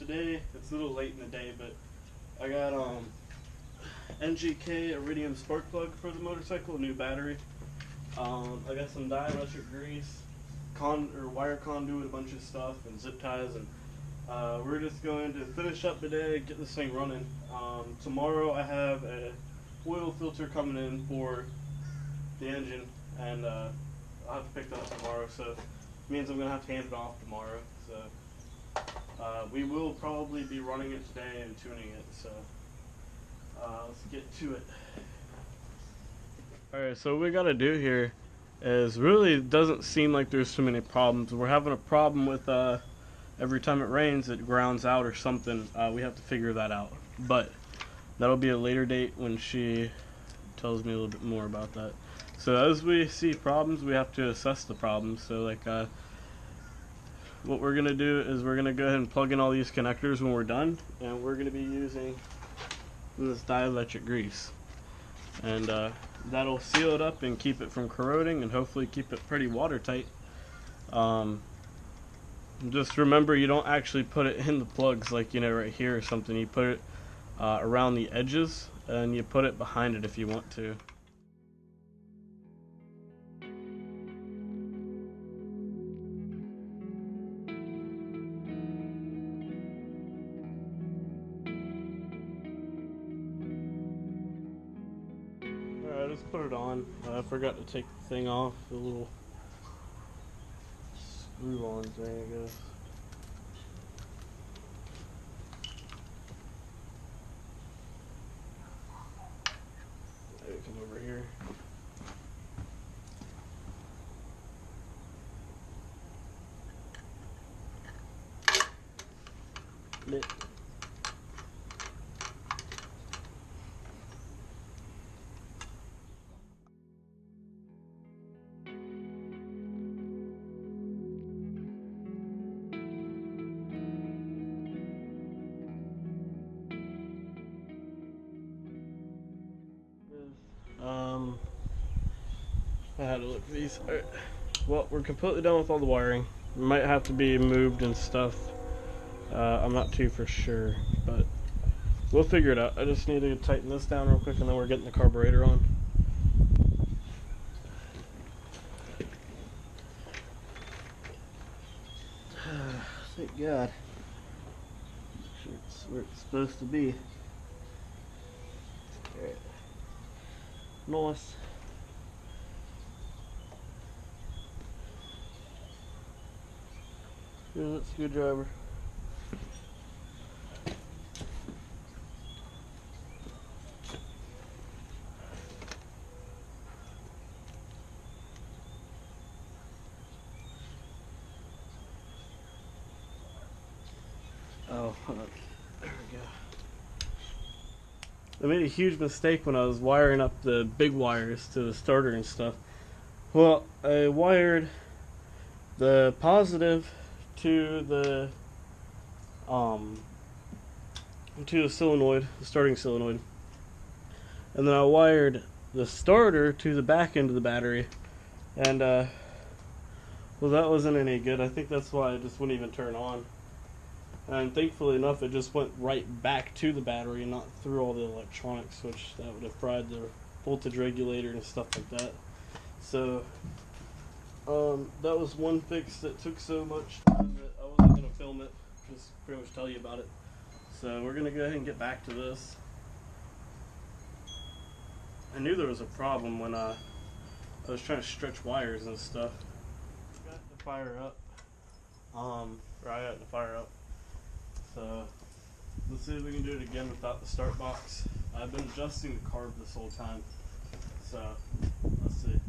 today it's a little late in the day, but I got NGK Iridium spark plug for the motorcycle, a new battery. I got some dielectric grease, wire conduit, a bunch of stuff, and zip ties, and we're just going to finish up today, get this thing running. Tomorrow I have a oil filter coming in for the engine, and I'll have to pick that up tomorrow, so it means I'm going to have to hand it off tomorrow. So we will probably be running it today and tuning it, so let's get to it. Alright, so what we got to do here is really it doesn't seem like there's too many problems. We're having a problem with every time it rains it grounds out or something. We have to figure that out, but that'll be a later date when she tells me a little bit more about that. So as we see problems, we have to assess the problems. So like what we're gonna do is we're gonna go ahead and plug in all these connectors when we're done, and we're gonna be using this dielectric grease, and that'll seal it up and keep it from corroding, and hopefully keep it pretty watertight. Just remember, you don't actually put it in the plugs like, you know, right here or something. You put it around the edges, and you put it behind it if you want to. Alright, let's put it on. I forgot to take the thing off, the little screw-on thing, I guess. Maybe come over here. Lit. I had to look at these. All right. Well, we're completely done with all the wiring. It might have to be moved and stuff. I'm not too for sure, but we'll figure it out. I just need to tighten this down real quick, and then we're getting the carburetor on. Thank God. Make sure it's where it's supposed to be. All right. Nice. Here's that screwdriver. Oh, there we go. I made a huge mistake when I was wiring up the big wires to the starter and stuff. Well, I wired the positive to the solenoid, the starting solenoid, and then I wired the starter to the back end of the battery, and well, that wasn't any good. I think that's why it just wouldn't even turn on, and thankfully enough it just went right back to the battery and not through all the electronics, which that would have fried the voltage regulator and stuff like that. So that was one fix that took so much time that I wasn't going to film it, just pretty much tell you about it. So we're going to go ahead and get back to this. I knew there was a problem when I was trying to stretch wires and stuff. Got the fire up. I got the fire up. So let's see if we can do it again without the start box. I've been adjusting the carb this whole time. So let's see.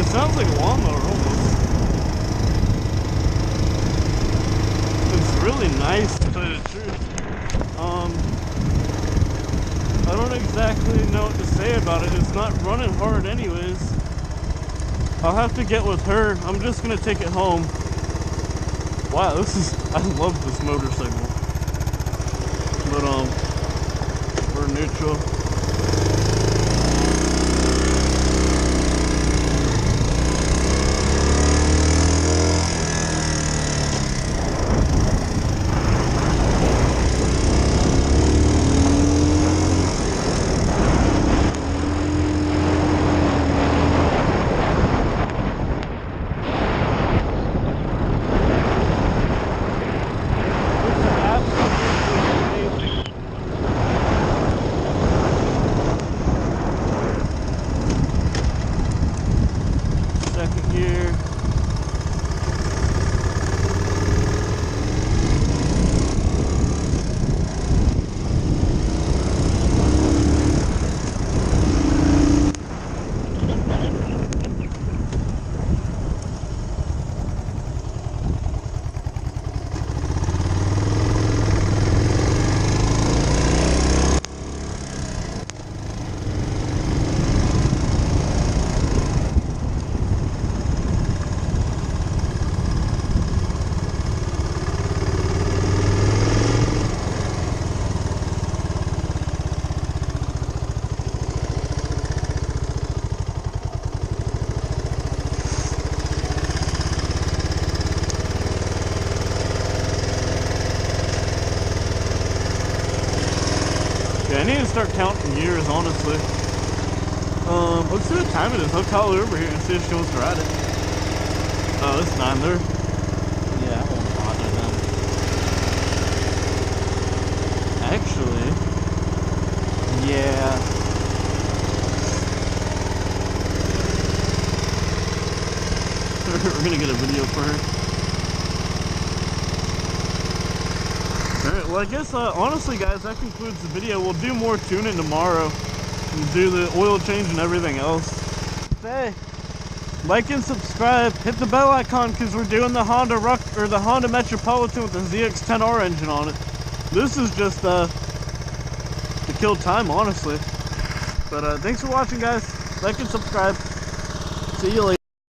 sounds like a lawnmower almost. It's really nice, to tell you the truth. I don't exactly know what to say about it. It's not running hard anyways. I'll have to get with her. I'm just gonna take it home. Wow, I love this motorcycle. But we're neutral. Second gear. Yeah, I need to start counting years, honestly. Let's see what time it is. I'll call her over here and see if she wants to ride it. Oh, it's 9 there. Yeah, I won't bother them. Actually, yeah. We're gonna get a video for her. Alright, well I guess, honestly guys, that concludes the video. We'll do more tuning tomorrow. And do the oil change and everything else. Hey, like and subscribe. Hit the bell icon because we're doing the Honda Metropolitan with the ZX-10R engine on it. This is just, to kill time, honestly. But, thanks for watching, guys. Like and subscribe. See you later.